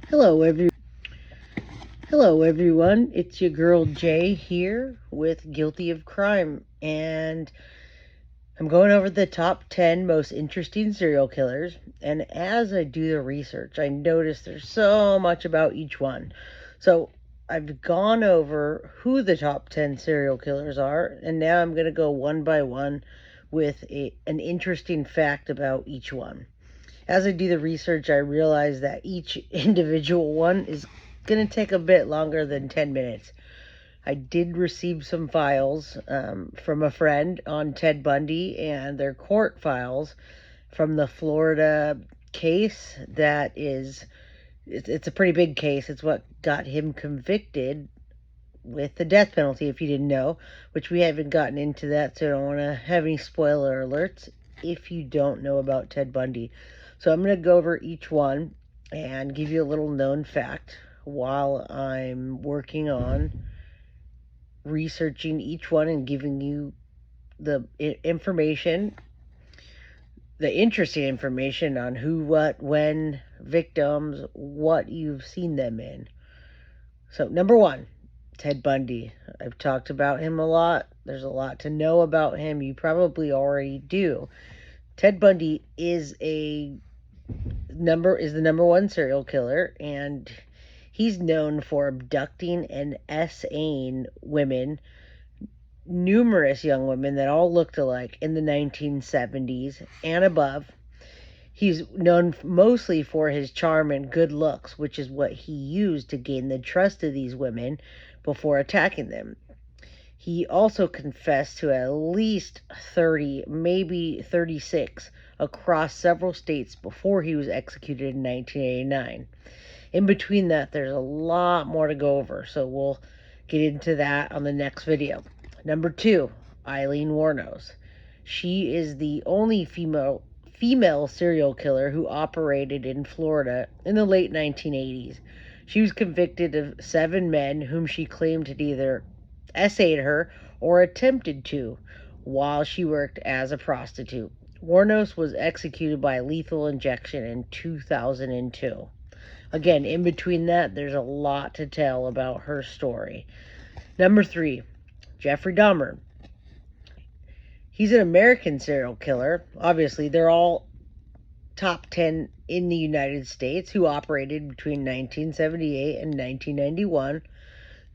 Hello, Hello, everyone. It's your girl Jay here with Guilty of Crime, and I'm going over the top 10 most interesting serial killers. And as I do the research, I notice there's so much about each one. So I've gone over who the top 10 serial killers are, and now I'm going to go one by one with an interesting fact about each one. As I do the research, I realize that each individual one is going to take a bit longer than 10 minutes. I did receive some files from a friend on Ted Bundy and their court files from the Florida case it's a pretty big case. It's what got him convicted with the death penalty, if you didn't know, which we haven't gotten into that, so I don't want to have any spoiler alerts if you don't know about Ted Bundy. So I'm going to go over each one and give you a little known fact while I'm working on researching each one and giving you the information, the interesting information on who, what, when, victims, what you've seen them in. So, number one, Ted Bundy. I've talked about him a lot. There's a lot to know about him. You probably already do. Ted Bundy is the number one serial killer, and he's known for abducting and essing women, numerous young women that all looked alike in the 1970s and above. He's known mostly for his charm and good looks, which is what he used to gain the trust of these women before attacking them. He also confessed to at least 30, maybe 36, across several states before he was executed in 1989. In between that, there's a lot more to go over, so we'll get into that on the next video. Number two, Eileen Wuornos. She is the only female serial killer who operated in Florida in the late 1980s. She was convicted of 7 men whom she claimed had either essayed her or attempted to while she worked as a prostitute. Wuornos was executed by lethal injection in 2002. Again, in between that, there's a lot to tell about her story. Number 3, Jeffrey Dahmer. He's an American serial killer. Obviously, they're all top 10 in the United States who operated between 1978 and 1991.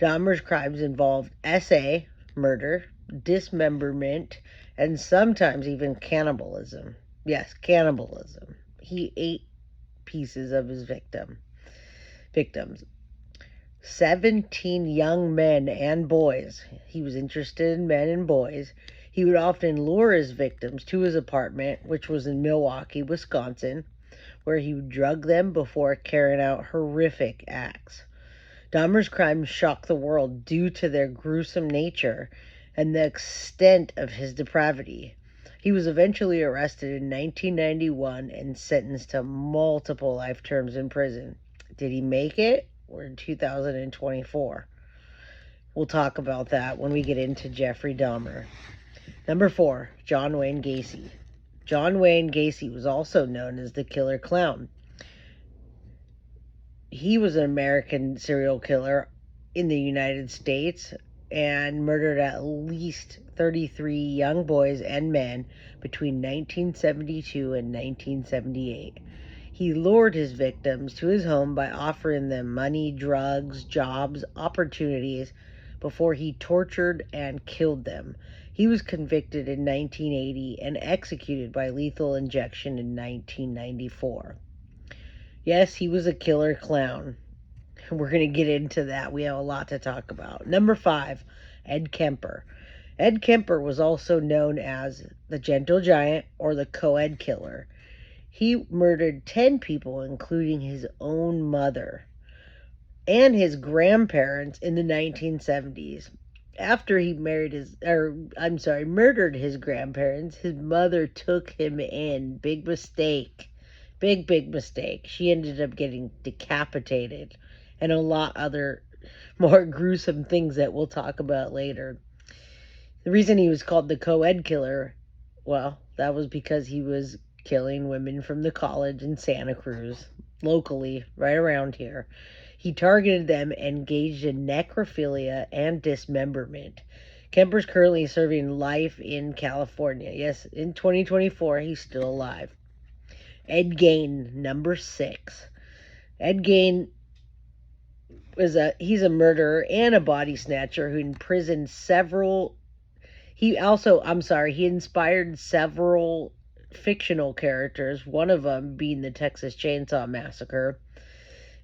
Dahmer's crimes involved SA, murder, dismemberment, and sometimes even cannibalism. Yes, cannibalism. He ate pieces of his victims. 17 young men and boys. He was interested in men and boys. He would often lure his victims to his apartment, which was in Milwaukee, Wisconsin, where he would drug them before carrying out horrific acts. Dahmer's crimes shocked the world due to their gruesome nature and the extent of his depravity. He was eventually arrested in 1991 and sentenced to multiple life terms in prison. Did he make it? We're in 2024. We'll talk about that when we get into Jeffrey Dahmer. Number 4, John Wayne Gacy. John Wayne Gacy was also known as the Killer Clown. He was an American serial killer in the United States and murdered at least 33 young boys and men between 1972 and 1978. He lured his victims to his home by offering them money, drugs, jobs, opportunities before he tortured and killed them. He was convicted in 1980 and executed by lethal injection in 1994. Yes, he was a killer clown. We're going to get into that. We have a lot to talk about. Number 5, Ed Kemper. Ed Kemper was also known as the Gentle Giant or the Co-Ed Killer. He murdered 10 people, including his own mother and his grandparents in the 1970s. After he murdered his grandparents, his mother took him in. Big mistake. Big mistake. She ended up getting decapitated and a lot other more gruesome things that we'll talk about later. The reason he was called the co-ed killer, well, that was because he was killing women from the college in Santa Cruz. locally, right around here. He targeted them and engaged in necrophilia and dismemberment. Kemper's currently serving life in California. Yes, in 2024, he's still alive. Ed Gein, number 6. Ed Gein he's a murderer and a body snatcher who imprisoned several. He inspired several fictional characters, one of them being the Texas Chainsaw Massacre,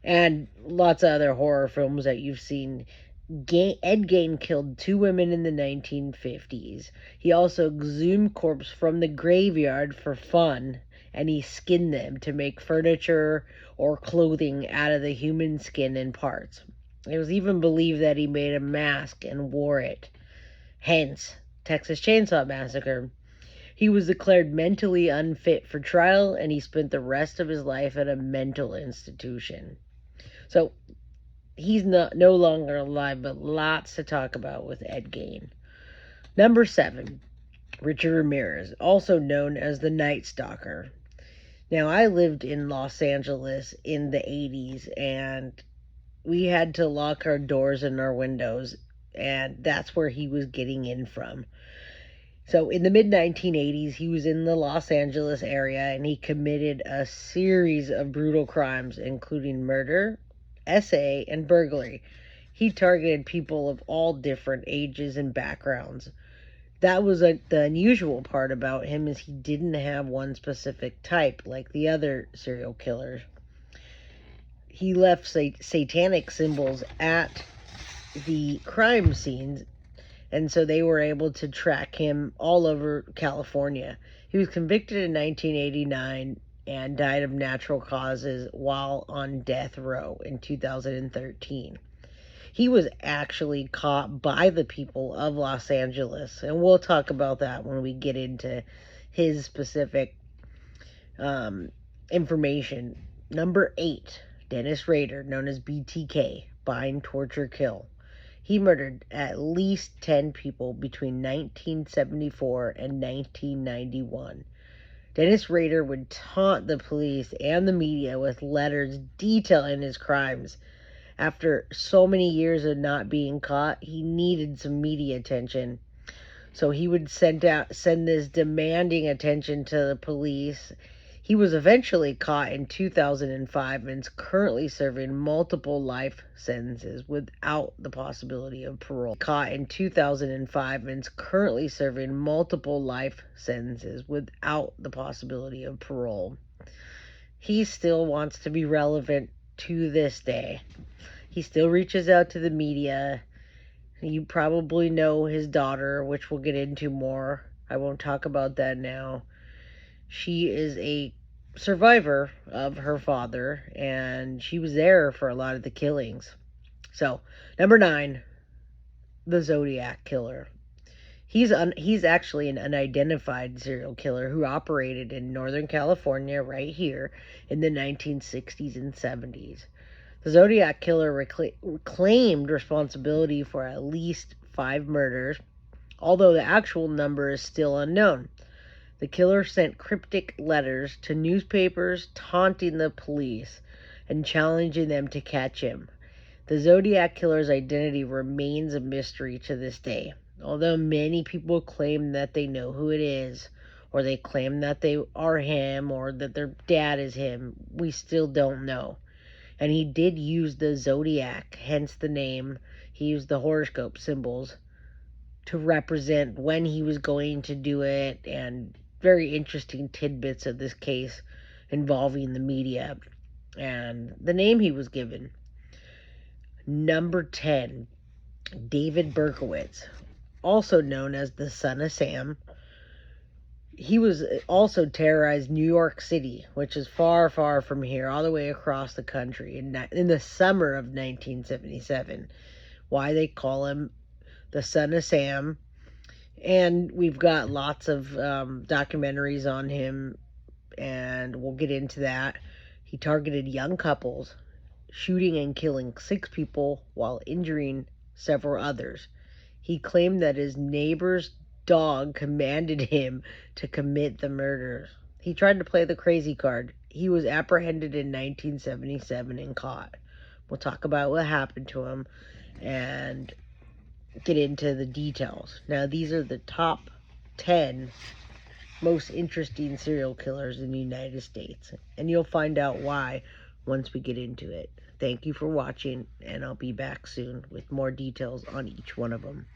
and lots of other horror films that you've seen. Ed Gein killed 2 women in the 1950s. He also exhumed corpses from the graveyard for fun, and he skinned them to make furniture or clothing out of the human skin and parts. It was even believed that he made a mask and wore it. Hence, Texas Chainsaw Massacre. He was declared mentally unfit for trial, and he spent the rest of his life at a mental institution. So, he's no longer alive, but lots to talk about with Ed Gein. Number 7, Richard Ramirez, also known as the Night Stalker. Now, I lived in Los Angeles in the 80s, and we had to lock our doors and our windows, and that's where he was getting in from. So in the mid-1980s, he was in the Los Angeles area, and he committed a series of brutal crimes, including murder, SA, and burglary. He targeted people of all different ages and backgrounds. That was the unusual part about him, is he didn't have one specific type like the other serial killers. He left satanic symbols at the crime scenes, and so they were able to track him all over California. He was convicted in 1989 and died of natural causes while on death row in 2013. He was actually caught by the people of Los Angeles, and we'll talk about that when we get into his specific information. Number 8, Dennis Rader, known as BTK, bind, torture, kill. He murdered at least 10 people between 1974 and 1991. Dennis Rader would taunt the police and the media with letters detailing his crimes. After so many years of not being caught, he needed some media attention. So he would send this demanding attention to the police. He was eventually caught in 2005 and is currently serving multiple life sentences without the possibility of parole. Caught in 2005 and is currently serving multiple life sentences without the possibility of parole. He still wants to be relevant to this day. He still reaches out to the media. You probably know his daughter, which we'll get into more. I won't talk about that now. She is a survivor of her father, and she was there for a lot of the killings. So, number 9, the Zodiac Killer. He's actually an unidentified serial killer who operated in Northern California right here in the 1960s and 70s. The Zodiac Killer claimed responsibility for at least 5 murders, although the actual number is still unknown. The killer sent cryptic letters to newspapers taunting the police and challenging them to catch him. The Zodiac Killer's identity remains a mystery to this day, although many people claim that they know who it is, or they claim that they are him, or that their dad is him. We still don't know. And he did use the zodiac, hence the name. He used the horoscope symbols to represent when he was going to do it, and very interesting tidbits of this case involving the media and the name he was given. Number 10, David Berkowitz, also known as the Son of Sam. He was also terrorized New York City, which is far, far from here, all the way across the country in the summer of 1977. Why they call him the Son of Sam. And we've got lots of documentaries on him, and we'll get into that. He targeted young couples, shooting and killing 6 people while injuring several others. He claimed that his neighbor's dog commanded him to commit the murders. He tried to play the crazy card, He was apprehended in 1977 and caught. We'll talk about what happened to him and get into the details. Now, these are the top 10 most interesting serial killers in the United States, and you'll find out why once we get into it. Thank you for watching, and I'll be back soon with more details on each one of them.